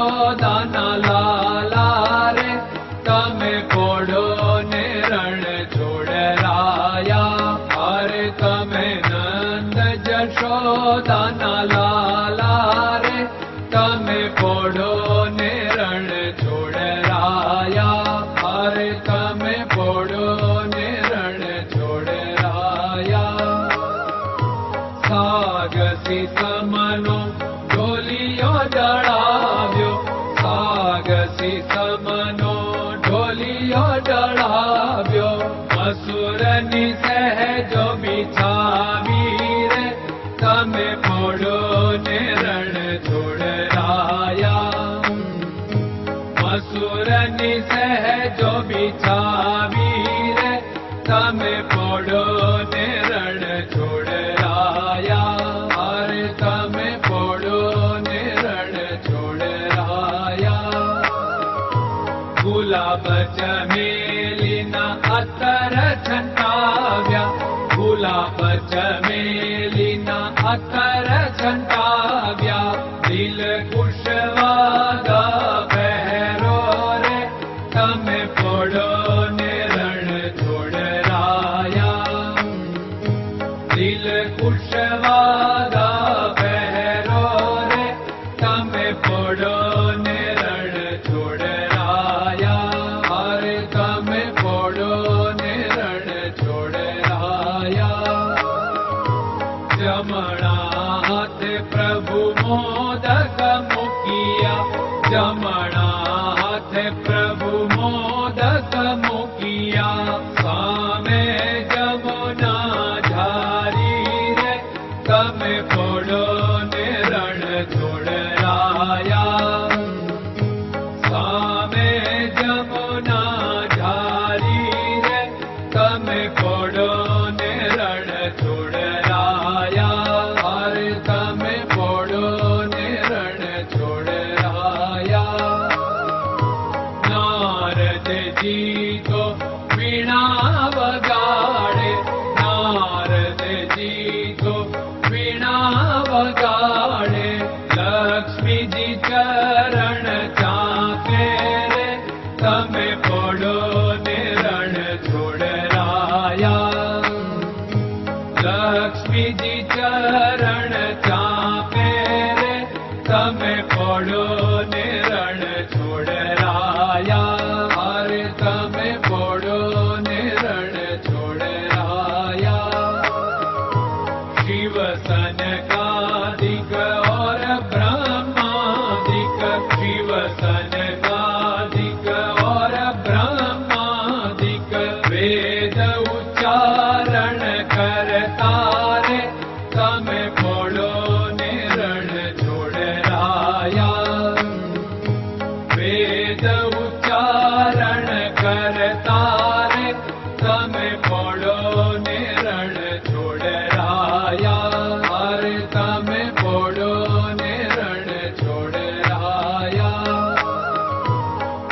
જશોદાના લાલા રે તમે પોડો ને રણ છોડરાયા. અરે તમે નંદ જશોદાના લાલા રે તમે પોડો ને રણ છોડરાયા. અરે તમે પોડો ને રણ છોડરાયા. સાગસી સમનો ઢોલિયો ડળાવ્યો, સાગસી સમનો ઢોલિયો ડળાવ્યો. મસૂરની સહેજો બિછાવી રે તમે પોડો ને રણ છોડરાયા. મસૂરની સહેજો બિછાવી રે તમે પોડો ને રણ છોડરાયા. અરે તમે પોડો ને રણ છોડરાયા. ગુલાબ ચમેલીના અત્તર છંટાવ્યા, ગુલાબ ચમેલીના અત્તર છંટાવ્યા. દિલ કુશવાદા પહેરો રે તમે પોડો ને રણ છોડરાયા. દિલ કુશવાદા પહેરો રે તમે પોડો ને રણ છોડરાયા. અરે તમે પોડો ને રણ છોડરાયા. જમણા હાથે પ્રભુ મોદક મૂકિયા, જમણા હાથે પ્રભુ મોદક મૂકિયા. સામે જમુના ઝારી રે તમે પોડો ને રણ છોડરાયા. સામે જમુના ઝારી રે તમે પોડો ને રણ છોડરાયા. અરે તમે પોડો ને રણ છોડરાયા. નારદજી તો વીણા વગાડે, નારદજી તો વીણા વગાડે. લક્ષ્મીજી ચરણ ચાકે રે તમે પોડો ને રણ છોડરાયા. લક્ષ્મીજી ચરણ ચાપે રે તમે પોડો ને રણ છોડરાયા. અરે તમે પોડો ને રણ છોડરાયા. શિવ સનકાદિક और ब्रह्मादिक, शिव सनकादिक और ब्रह्मादिक. वेद उच्चारण करता रे તમે પોડો ને રણ છોડરાયા. વેદ ઉચ્ચારણ કરતા રે તમે પોડો ને રણ છોડરાયા. અરે તમે પોડો ને રણ છોડરાયા.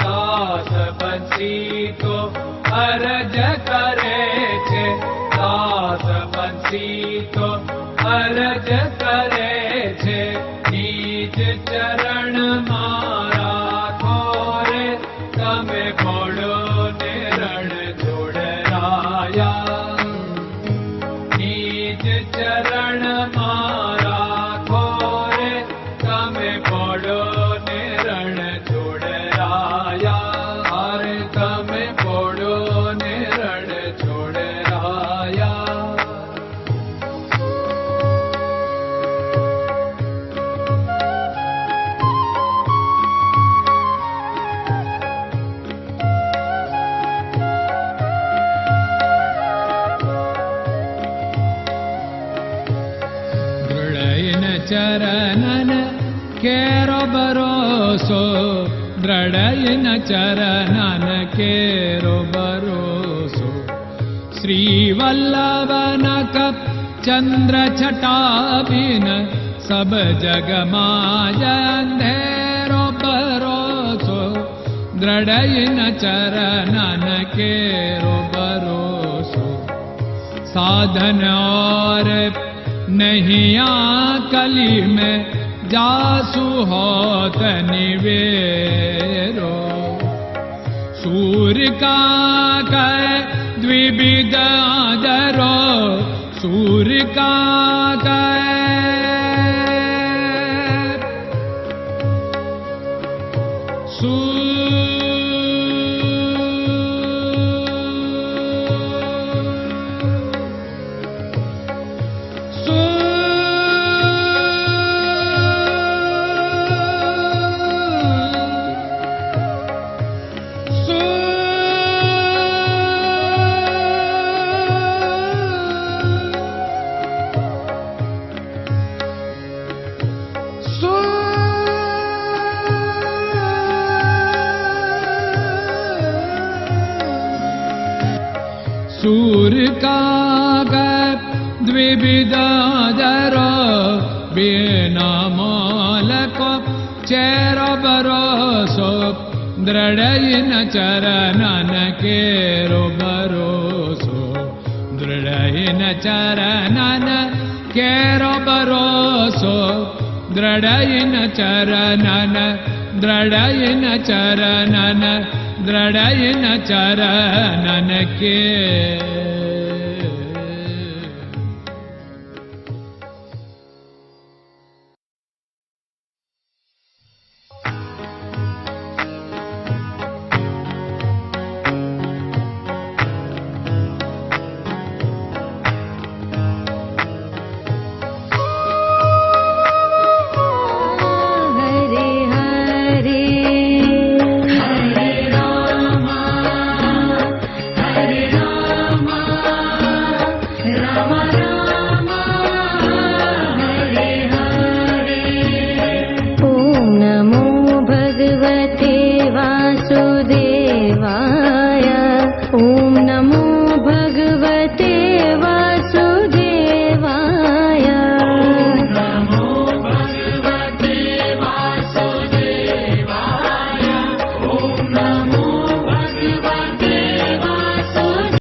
દાસ બંસી તો અરજ કરે છે, દાસ બંસી તો અરજ કરે છે. નીચ ચરણ મારા ખોરે તમે પોડો ને રણ છોડરાયા. નીચ ચરણ મારા ખોરે તમે પોડો ને રણ છોડરાયા. અરે તમે પોડો ને રણ છોડરાયા. ચરણન કેરો ભરોસો, દ્રઢયન ચરણન કેરો ભરોસો. શ્રી વલ્લભન કપ ચંદ્ર છટાબિન સબ જગમાં અંધેરો ભરોસો. દ્રઢયન ચરણન કેરો ભરોસો. साधन और नहीं कली में जासु होत निवेरो। सूर्य का कह द्विविध आदरो, सूर्य का सूर्य का द्विविधादरो, बिना मोल को चेर भरोसो, दृढ़ इन चरणन केरो भरोसो, दृढ़ इन चरणन केरो भरोसो, दृढ़ इन चरणन, दृढ़ इन चरणन, दृढ़ इन चरणन के। Rama Rama